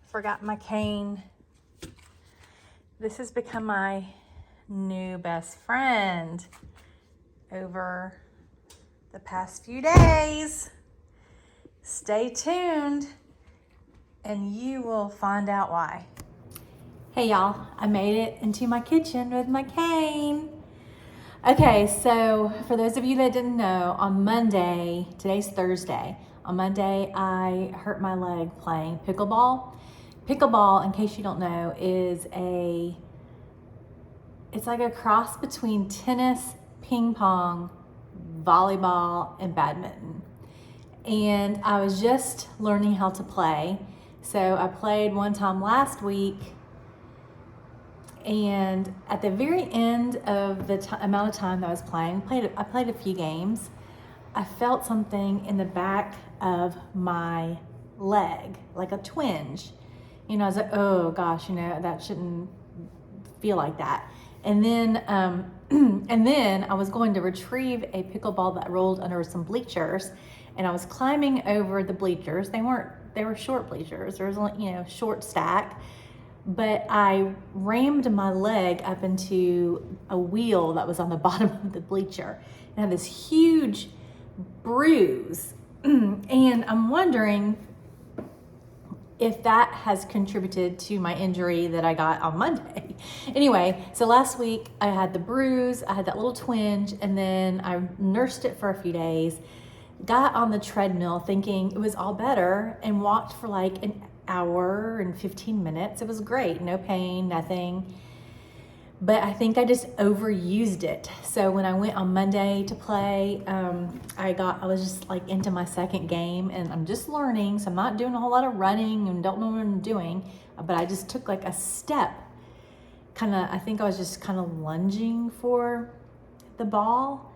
Forgot my cane. This has become my new best friend over the past few days. Stay tuned and you will find out why. Hey y'all, I made it into my kitchen with my cane. Okay, so for those of you that didn't know, on Monday, today's Thursday, on Monday I hurt my leg playing pickleball. Pickleball, in case you don't know, it's like a cross between tennis, ping pong, volleyball, and badminton. And I was just learning how to play. So I played one time last week, and at the very end of the amount of time that I was playing, I played a few games. I felt something in the back of my leg, like a twinge. I was like, oh gosh, that shouldn't feel like that. And then, and then I was going to retrieve a pickleball that rolled under some bleachers, and I was climbing over the bleachers. They were short bleachers. There was, short stack. But I rammed my leg up into a wheel that was on the bottom of the bleacher and I had this huge bruise. And I'm wondering if that has contributed to my injury that I got on Monday. Anyway, so last week I had the bruise, I had that little twinge, and then I nursed it for a few days, got on the treadmill thinking it was all better, and walked for like an hour and 15 minutes. It was great, no pain, nothing. But I think I just overused it. So when I went on Monday to play, I was just like into my second game, and I'm just learning. So I'm not doing a whole lot of running and don't know what I'm doing, but I just took like a step. I think I was just kind of lunging for the ball,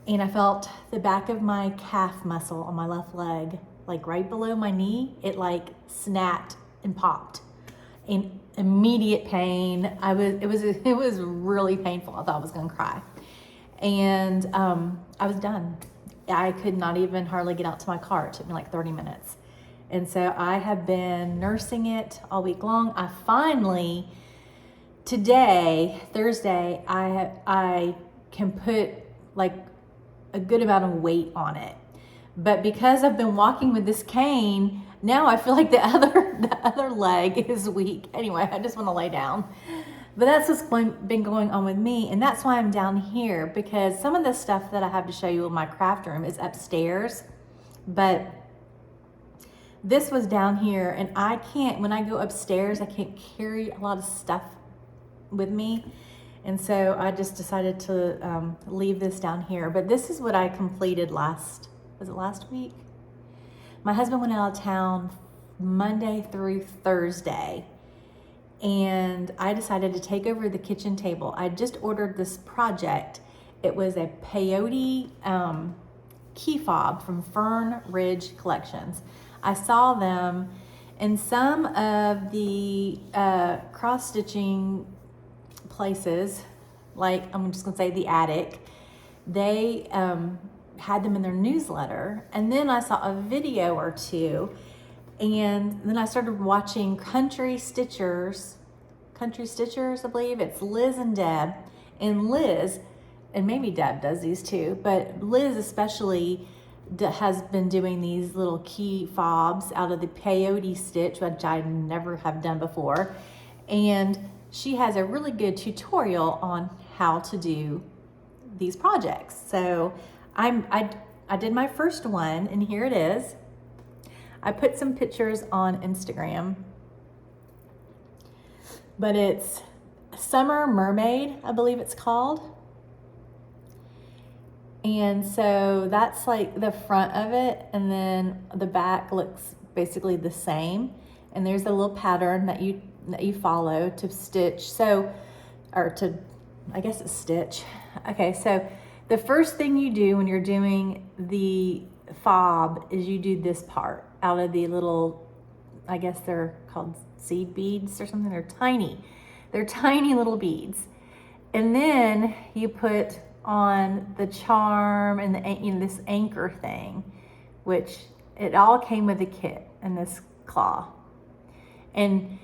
and I felt the back of my calf muscle on my left leg, like right below my knee, it like snapped and popped. In immediate pain. It was really painful. I thought I was gonna cry. And I was done. I could not even hardly get out to my car. It took me like 30 minutes. And so I have been nursing it all week long. I finally, today, Thursday, I can put like a good amount of weight on it. But because I've been walking with this cane, now I feel like the other leg is weak. Anyway, I just want to lay down. But that's what's been going on with me, and that's why I'm down here, because some of the stuff that I have to show you in my craft room is upstairs. But this was down here, and when I go upstairs, I can't carry a lot of stuff with me. And so I just decided to leave this down here. But this is what I completed was it last week? My husband went out of town Monday through Thursday, and I decided to take over the kitchen table. I just ordered this project. It was a peyote key fob from Fern Ridge Collections. I saw them in some of the cross-stitching places, like I'm just gonna say the Attic. They had them in their newsletter, and then I saw a video or two, and then I started watching Country Stitchers, I believe it's Liz and Deb, and Liz, and maybe Deb does these too, but Liz especially has been doing these little key fobs out of the peyote stitch, which I never have done before, and she has a really good tutorial on how to do these projects. So I did my first one, and here it is. I put some pictures on Instagram, but it's Summer Mermaid, I believe it's called. And so that's like the front of it, and then the back looks basically the same. And there's a little pattern that you follow to stitch. I guess it's stitch. Okay, so the first thing you do when you're doing the fob is you do this part out of the little, I guess they're called seed beads or something. They're tiny little beads. And then you put on the charm and this anchor thing, which it all came with a kit and this claw. And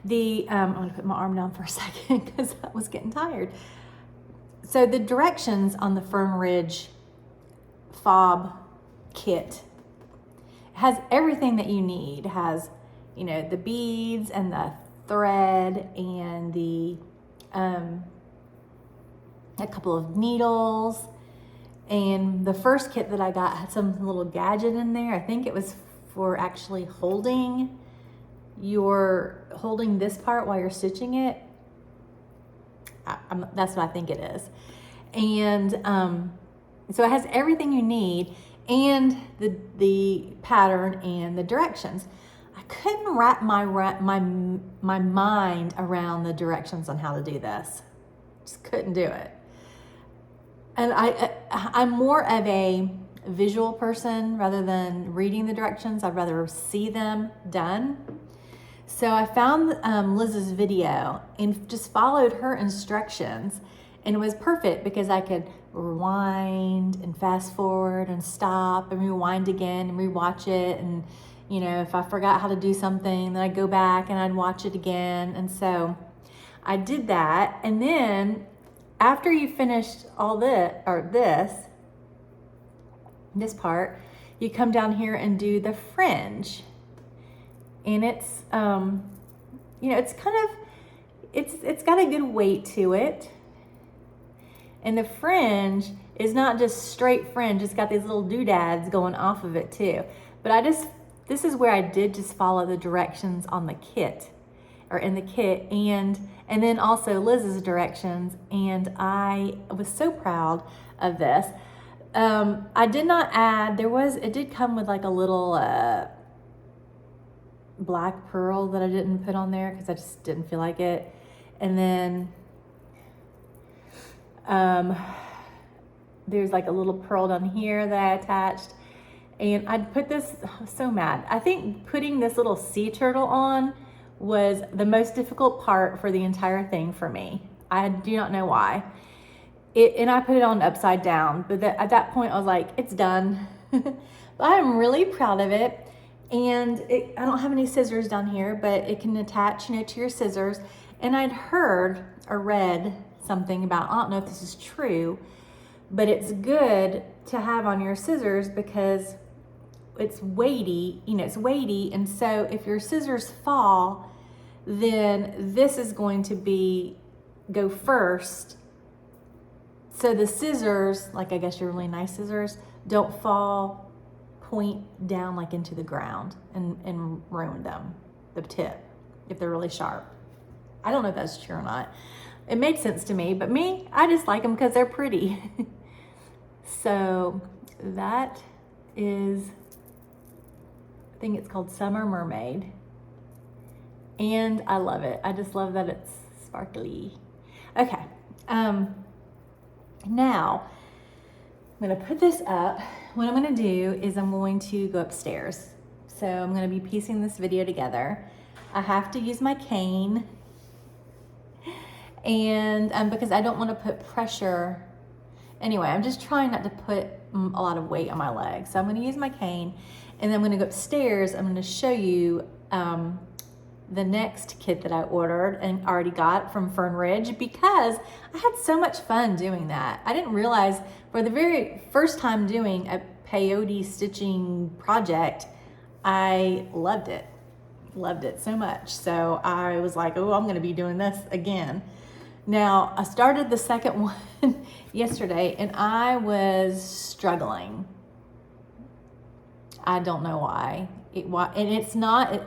I'm gonna put my arm down for a second because I was getting tired. So the directions on the Fern Ridge fob kit has everything that you need. It has, you know, the beads and the thread and the a couple of needles. And the first kit that I got had some little gadget in there. I think it was for actually holding this part while you're stitching it. That's what I think it is. And so it has everything you need and the pattern and the directions. I couldn't wrap my mind around the directions on how to do this. Just couldn't do it. And I'm more of a visual person rather than reading the directions. I'd rather see them done. So I found Liz's video and just followed her instructions, and it was perfect because I could rewind and fast forward and stop and rewind again and rewatch it. And, you know, if I forgot how to do something, then I'd go back and I'd watch it again. And so I did that. And then after you finished all this part, you come down here and do the fringe. And it's, you know, it's kind of, it's got a good weight to it. And the fringe is not just straight fringe, it's got these little doodads going off of it too. But this is where I did just follow the directions on the kit, or in the kit, and then also Liz's directions, and I was so proud of this. I did not add, it did come with like a little black pearl that I didn't put on there because I just didn't feel like it. And then there's like a little pearl down here that I attached. And I'd put this, I was so mad. I think putting this little sea turtle on was the most difficult part for the entire thing for me. I do not know why. And I put it on upside down, but at that point I was like, it's done. But I'm really proud of it. And I don't have any scissors down here, but it can attach, you know, to your scissors. And I'd heard or read something about, I don't know if this is true, but it's good to have on your scissors because it's weighty, you know, it's weighty. And so if your scissors fall, then this is going to go first. So the scissors, like I guess your really nice scissors, don't fall point down like into the ground and ruin them, the tip, if they're really sharp. I don't know if that's true or not. It made sense to me, but me, I just like them because they're pretty. So that is, I think it's called Summer Mermaid. And I love it. I just love that it's sparkly. Okay. Now, I'm gonna put this up. What I'm gonna do is I'm going to go upstairs. So I'm gonna be piecing this video together. I have to use my cane, and because I don't wanna put pressure. Anyway, I'm just trying not to put a lot of weight on my legs. So I'm gonna use my cane, and then I'm gonna go upstairs. I'm gonna show you the next kit that I ordered and already got from Fern Ridge because I had so much fun doing that. I didn't realize for the very first time doing a peyote stitching project, I loved it so much. So I was like, oh, I'm gonna be doing this again. Now, I started the second one yesterday and I was struggling. I don't know why. And it's not,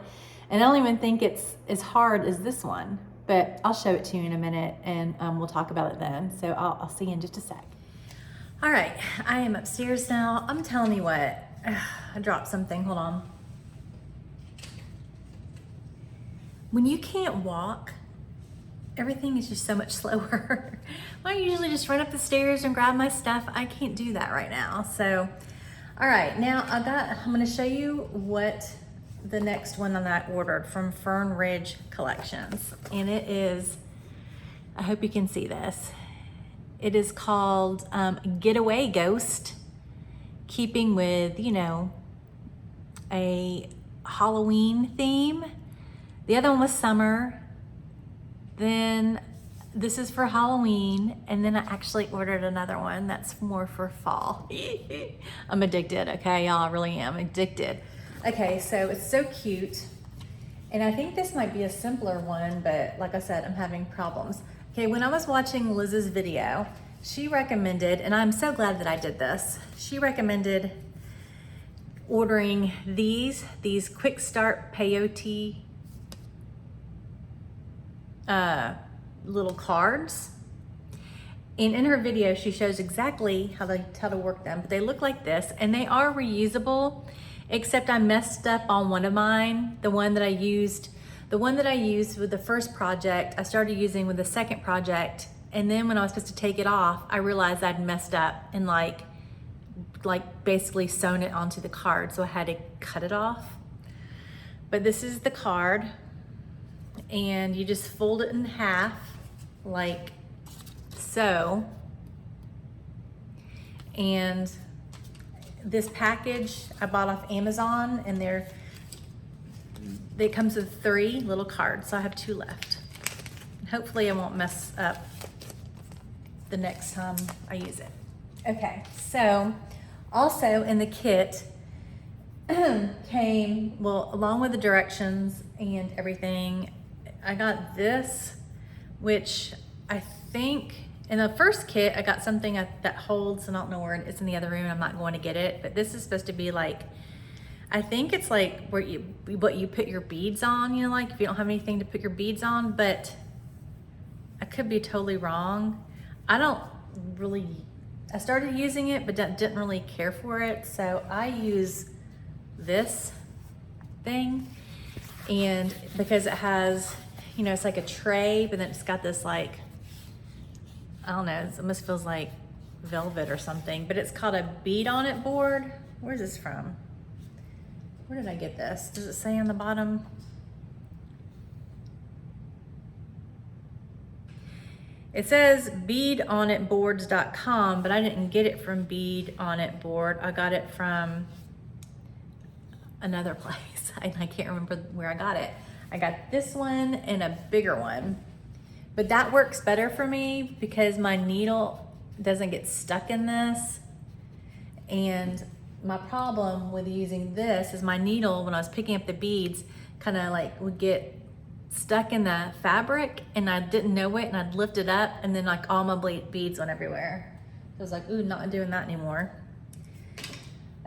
and I don't even think it's as hard as this one, but I'll show it to you in a minute and we'll talk about it then. So I'll see you in just a sec. All right, I am upstairs now. I'm telling you what, I dropped something, hold on. When you can't walk, everything is just so much slower. I usually just run up the stairs and grab my stuff. I can't do that right now. So, all right, now I'm gonna show you what the next one that I ordered from Fern Ridge Collections. And it is, I hope you can see this. It is called Getaway Ghost, keeping with, you know, a Halloween theme. The other one was summer. Then this is for Halloween. And then I actually ordered another one that's more for fall. I'm addicted, okay, y'all, I really am addicted. Okay, so it's so cute. And I think this might be a simpler one, but like I said, I'm having problems. Okay, when I was watching Liz's video, she recommended, and I'm so glad that I did this, she recommended ordering these quick start peyote little cards. And in her video, she shows exactly how to work them, but they look like this, and they are reusable, except I messed up on one of mine. The one that I used with the first project, I started using with the second project, and then when I was supposed to take it off, I realized I'd messed up and like basically sewn it onto the card, so I had to cut it off. But this is the card, and you just fold it in half like so. And this package I bought off Amazon, and it comes with 3 little cards, so I have 2 left. Hopefully I won't mess up the next time I use it. Okay, so also in the kit came, well, along with the directions and everything, I got this, which I think in the first kit I got something that holds, and I don't know where it's in the other room, I'm not going to get it, but this is supposed to be like, I think it's like what you put your beads on, you know, like if you don't have anything to put your beads on, but I could be totally wrong. I started using it, but didn't really care for it. So I use this thing, and because it has, you know, it's like a tray, but then it's got this like, I don't know, it almost feels like velvet or something, but it's called a bead on it board. Where's this from? Where did I get this? Does it say on the bottom? It says beadonitboards.com, but I didn't get it from Bead On It Board. I got it from another place. I can't remember where I got it. I got this one and a bigger one, but that works better for me because my needle doesn't get stuck in this. And my problem with using this is my needle, when I was picking up the beads, kind of like would get stuck in the fabric, and I didn't know it, and I'd lift it up, and then like all my beads went everywhere. So I was like, ooh, not doing that anymore.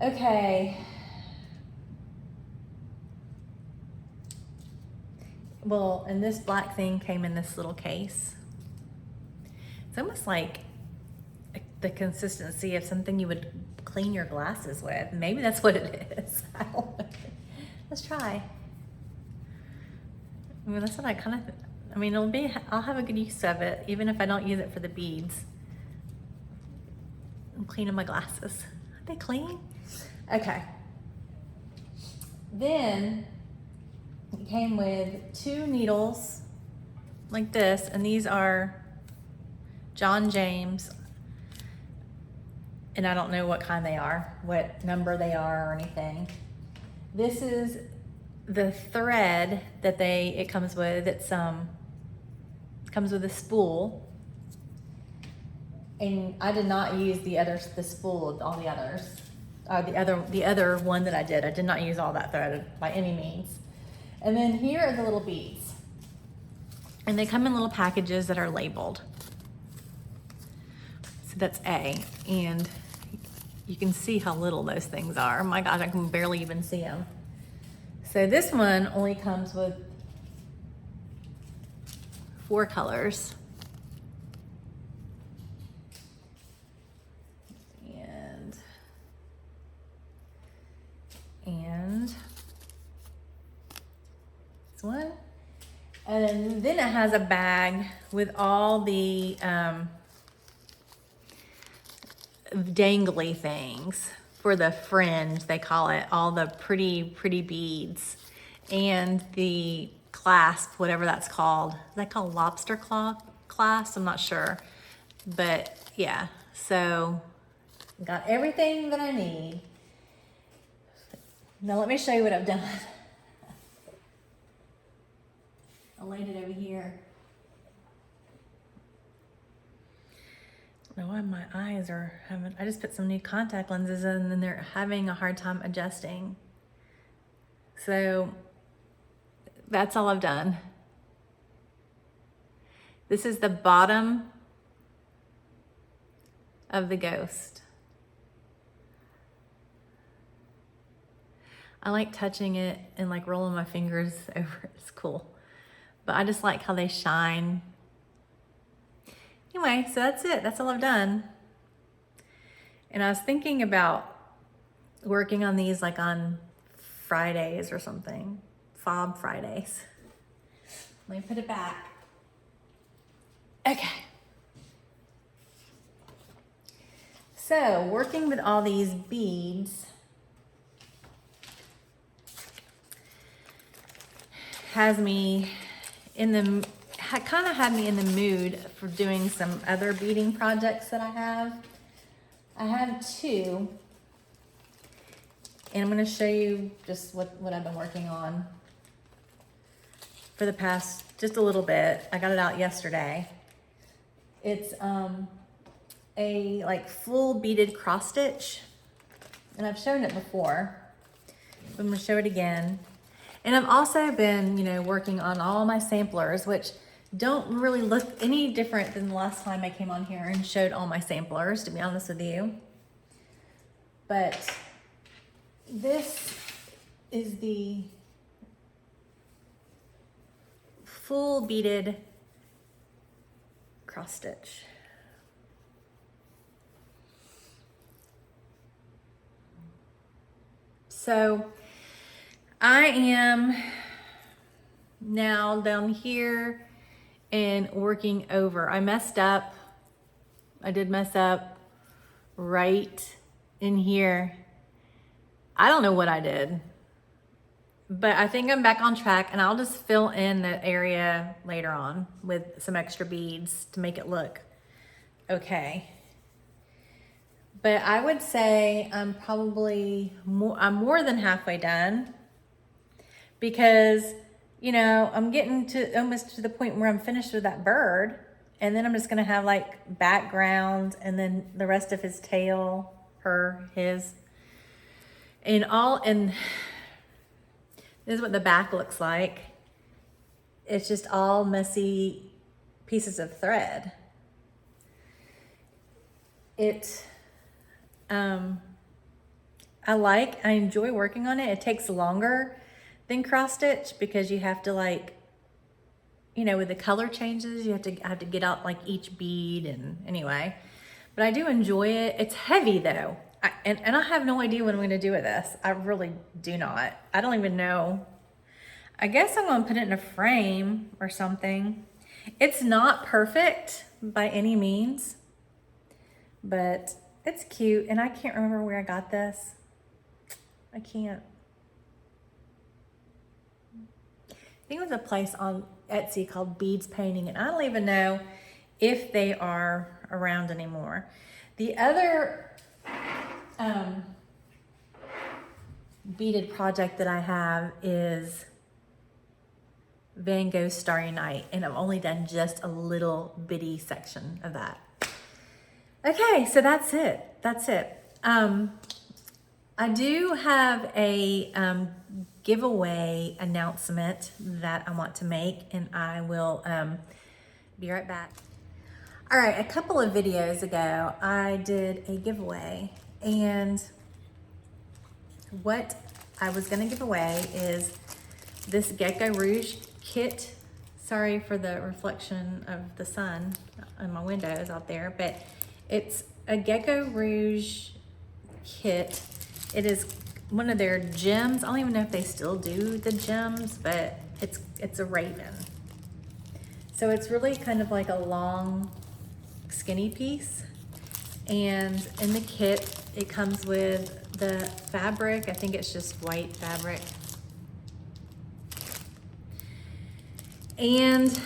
Okay. Well, and this black thing came in this little case. It's almost like the consistency of something you would clean your glasses with. Maybe that's what it is. I don't know. Let's try. I mean, that's what I kind of, I mean, I'll have a good use of it, even if I don't use it for the beads. I'm cleaning my glasses. Are they clean? Okay. Then it came with 2 needles like this, and these are John James, and I don't know what kind they are, what number they are or anything. This is the thread that it comes with. It comes with a spool, and I did not use the spool of all the others. The other one that I did not use all that thread by any means. And then here are the little beads, and they come in little packages that are labeled. So that's A, and you can see how little those things are. Oh my gosh, I can barely even see them. So this one only comes with 4 colors. And this one. And then it has a bag with all the dangly things for the fringe, they call it, all the pretty beads, and the clasp, whatever that's called. Is that called lobster claw clasp? I'm not sure, but yeah. So got everything that I need. Now let me show you what I've done. I laid it over here. I don't know why my eyes are having, I just put some new contact lenses in and they're having a hard time adjusting. So that's all I've done. This is the bottom of the ghost. I like touching it and like rolling my fingers over it. It's cool. But I just like how they shine. Anyway, so that's it. That's all I've done. And I was thinking about working on these like on Fridays or something. Fob Fridays. Let me put it back. Okay. So, working with all these beads has me in the, kind of had me in the mood for doing some other beading projects that I have. I have two, and I'm going to show you just what I've been working on for the past, just a little bit. I got it out yesterday. It's a like full beaded cross stitch, and I've shown it before, but I'm going to show it again. And I've also been, you know, working on all my samplers, which don't really look any different than the last time I came on here and showed all my samplers, to be honest with you. But this is the full beaded cross stitch. So I am now down here and working over. I messed up. I did mess up right in here. I don't know what I did, but I think I'm back on track, and I'll just fill in that area later on with some extra beads to make it look okay. But I would say I'm probably I'm more than halfway done, because, you know, I'm getting to almost to the point where I'm finished with that bird, and then I'm just gonna have like background and then the rest of his tail, her, his, and all, and this is what the back looks like. It's just all messy pieces of thread. I enjoy working on it. It takes longer than cross stitch because you have to, like, you know, with the color changes, I have to get out like each bead, and anyway, but I do enjoy it. It's heavy though. And I have no idea what I'm gonna do with this. I really do not. I don't even know. I guess I'm gonna put it in a frame or something. It's not perfect by any means, but it's cute, and I can't remember where I got this. I can't. I think it was a place on Etsy called Beads Painting, and I don't even know if they are around anymore. The other beaded project that I have is Van Gogh's Starry Night, and I've only done just a little bitty section of that. Okay, so that's it. That's it. I do have a giveaway announcement that I want to make, and I will be right back. All right, a couple of videos ago, I did a giveaway, and what I was gonna give away is this Gecko Rouge kit. Sorry for the reflection of the sun on my windows out there, but it's a Gecko Rouge kit. It is one of their gems. I don't even know if they still do the gems, but it's a raven. So it's really kind of like a long, skinny piece. And in the kit, it comes with the fabric. I think it's just white fabric. And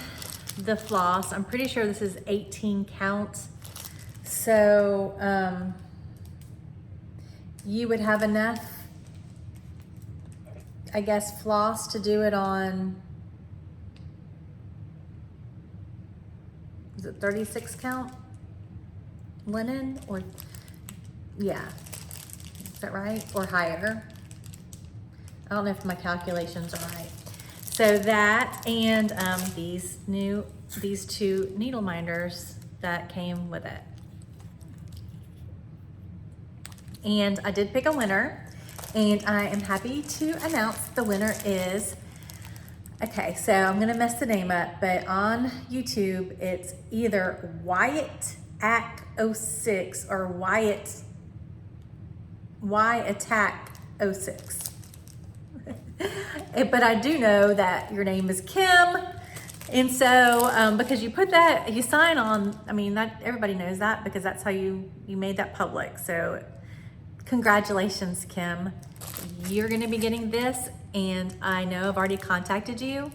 the floss. I'm pretty sure this is 18 count. So you would have enough, I guess, floss to do it on is it 36 count linen, or yeah, is that right? Or higher? I don't know if my calculations are right. So that, and these two needle minders that came with it. And I did pick a winner, and I am happy to announce the winner is, okay, so I'm gonna mess the name up, but on YouTube, it's either Wyatt Ack 06 or Wyatt Y Attack 06. But I do know that your name is Kim. And so, because you put that, you sign on, I mean, that everybody knows that because that's how you made that public. So congratulations, Kim. You're gonna be getting this, and I know I've already contacted you,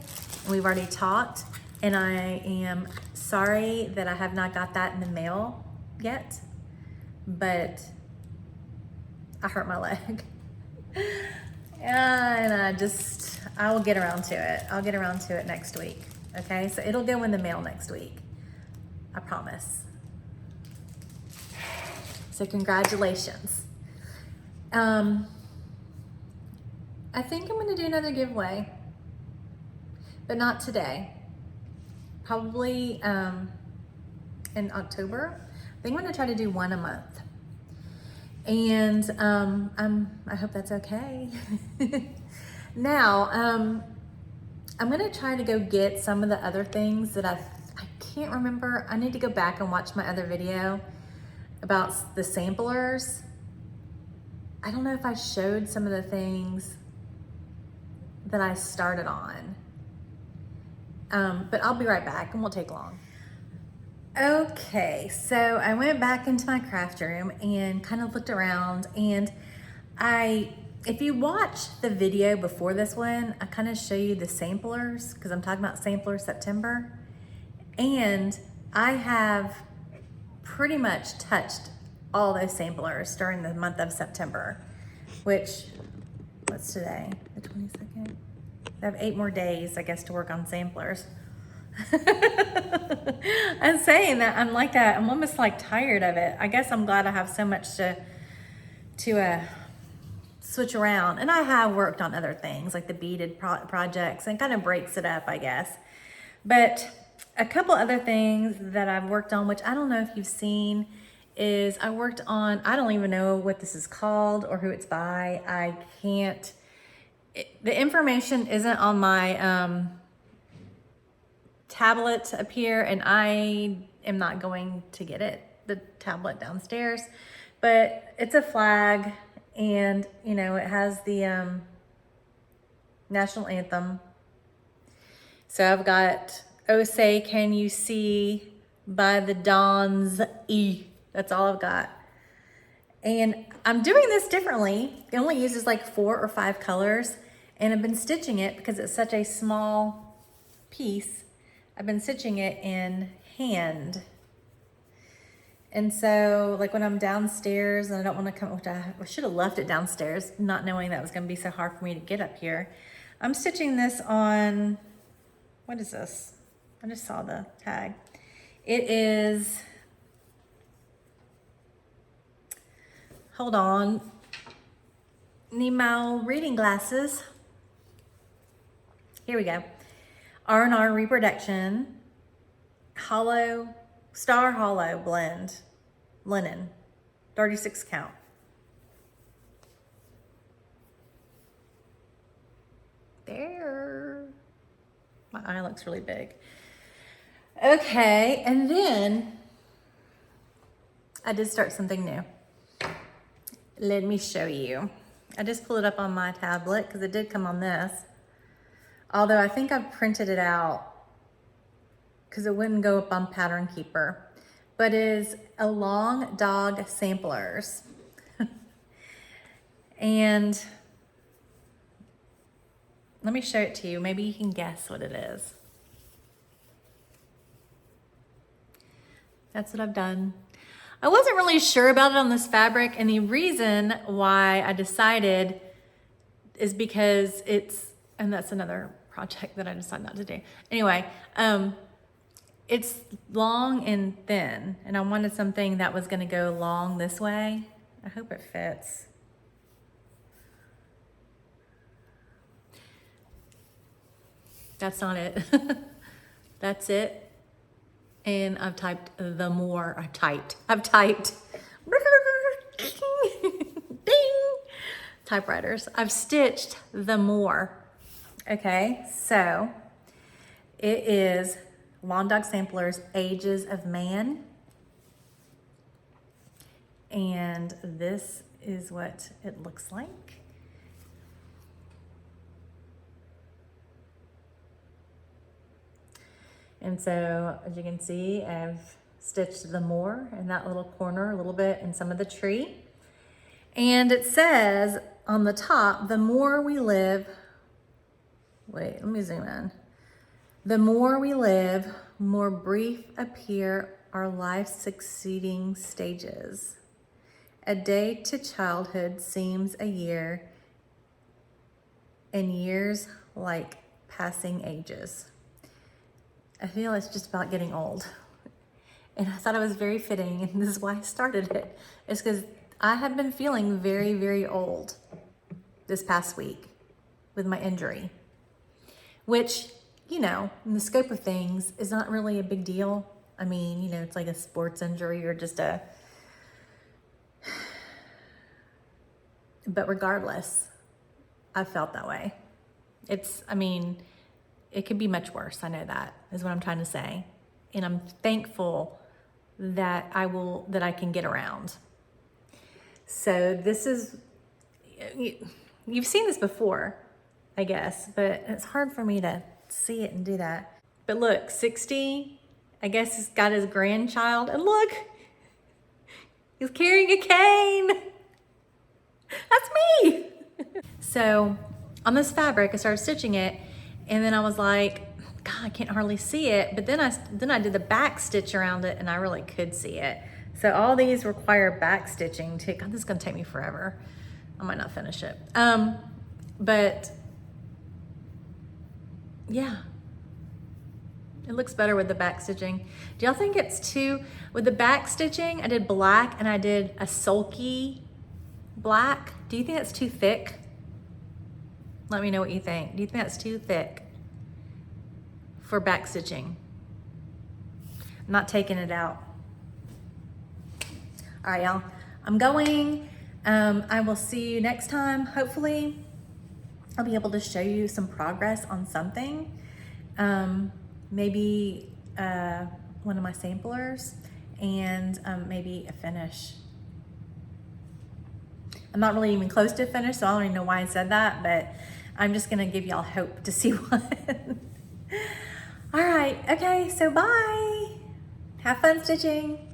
and we've already talked, and I am sorry that I have not got that in the mail yet, but I hurt my leg. And I will get around to it. I'll get around to it next week, okay? So it'll go in the mail next week, I promise. So congratulations. I think I'm gonna do another giveaway, but not today. Probably in October. I think I'm gonna try to do one a month. And I hope that's okay. Now, I'm gonna try to go get some of the other things that I can't remember. I need to go back and watch my other video about the samplers. I don't know if I showed some of the things that I started on. But I'll be right back, and won't take long. Okay, so I went back into my craft room and kind of looked around, and if you watch the video before this one, I kind of show you the samplers, because I'm talking about Sampler September, and I have pretty much touched all those samplers during the month of September, which, what's today, the 22nd? I have 8 more days, I guess, to work on samplers. I'm saying that, I'm like that, I'm almost like tired of it. I guess I'm glad I have so much to switch around. And I have worked on other things like the beaded projects, and kind of breaks it up, I guess. But a couple other things that I've worked on, which I don't know if you've seen, is I worked on, I don't even know what this is called or who it's by. I can't, the information isn't on my tablet up here, and I am not going to get it, the tablet downstairs, but it's a flag, and you know, it has the national anthem. So I've got "Oh Say Can You See" by the Dons E. That's all I've got. And I'm doing this differently. It only uses like 4 or 5 colors, and I've been stitching it because it's such a small piece. I've been stitching it in hand. And so like when I'm downstairs and I don't want to come, which I should have left it downstairs, not knowing that was going to be so hard for me to get up here. I'm stitching this on, what is this? I just saw the tag. It is, hold on, need my reading glasses. Here we go. R&R Reproduction Hollow, Star Hollow Blend Linen, 36 count. There. My eye looks really big. Okay, and then I did start something new. Let me show you. I just pulled it up on my tablet because it did come on this. Although I think I've printed it out because it wouldn't go up on Pattern Keeper. But it is a long dog samplers. And let me show it to you. Maybe you can guess what it is. That's what I've done. I wasn't really sure about it on this fabric, and the reason why I decided is because it's, and that's another project that I decided not to do. Anyway, it's long and thin, and I wanted something that was gonna go long this way. I hope it fits. That's not it. That's it. And I've typed the more. I've typed. Ding. Typewriters. I've stitched the more. Okay, so it is Lawn Dog Sampler's Ages of Man. And this is what it looks like. And so, as you can see, I've stitched the more in that little corner a little bit in some of the tree. And it says on the top, the more we live, wait, let me zoom in. The more we live, more brief appear our life's succeeding stages. A day to childhood seems a year, and years like passing ages. I feel it's just about getting old. And I thought it was very fitting, and this is why I started it. It's because I have been feeling very, very old this past week with my injury, which, you know, in the scope of things is not really a big deal. I mean, you know, it's like a sports injury or just a, but regardless, I felt that way. I mean, it could be much worse. I know that is what I'm trying to say. And I'm thankful that I can get around. So this is, you've seen this before, I guess, but it's hard for me to see it and do that. But look, 60, I guess he's got his grandchild, and look, he's carrying a cane. That's me. So on this fabric, I started stitching it, and then I was like, God, I can't hardly see it. But then I did the back stitch around it, and I really could see it. So all these require back stitching too. God, this is gonna take me forever. I might not finish it. But yeah, it looks better with the back stitching. Do y'all think it's too, with the back stitching, I did black and I did a sulky black. Do you think that's too thick? Let me know what you think. Do you think that's too thick for back stitching? I'm not taking it out. All right, y'all, I'm going. I will see you next time. Hopefully I'll be able to show you some progress on something. Maybe one of my samplers, and maybe a finish. I'm not really even close to a finish, so I don't even know why I said that, but I'm just gonna give y'all hope to see one. All right, okay, so bye. Have fun stitching.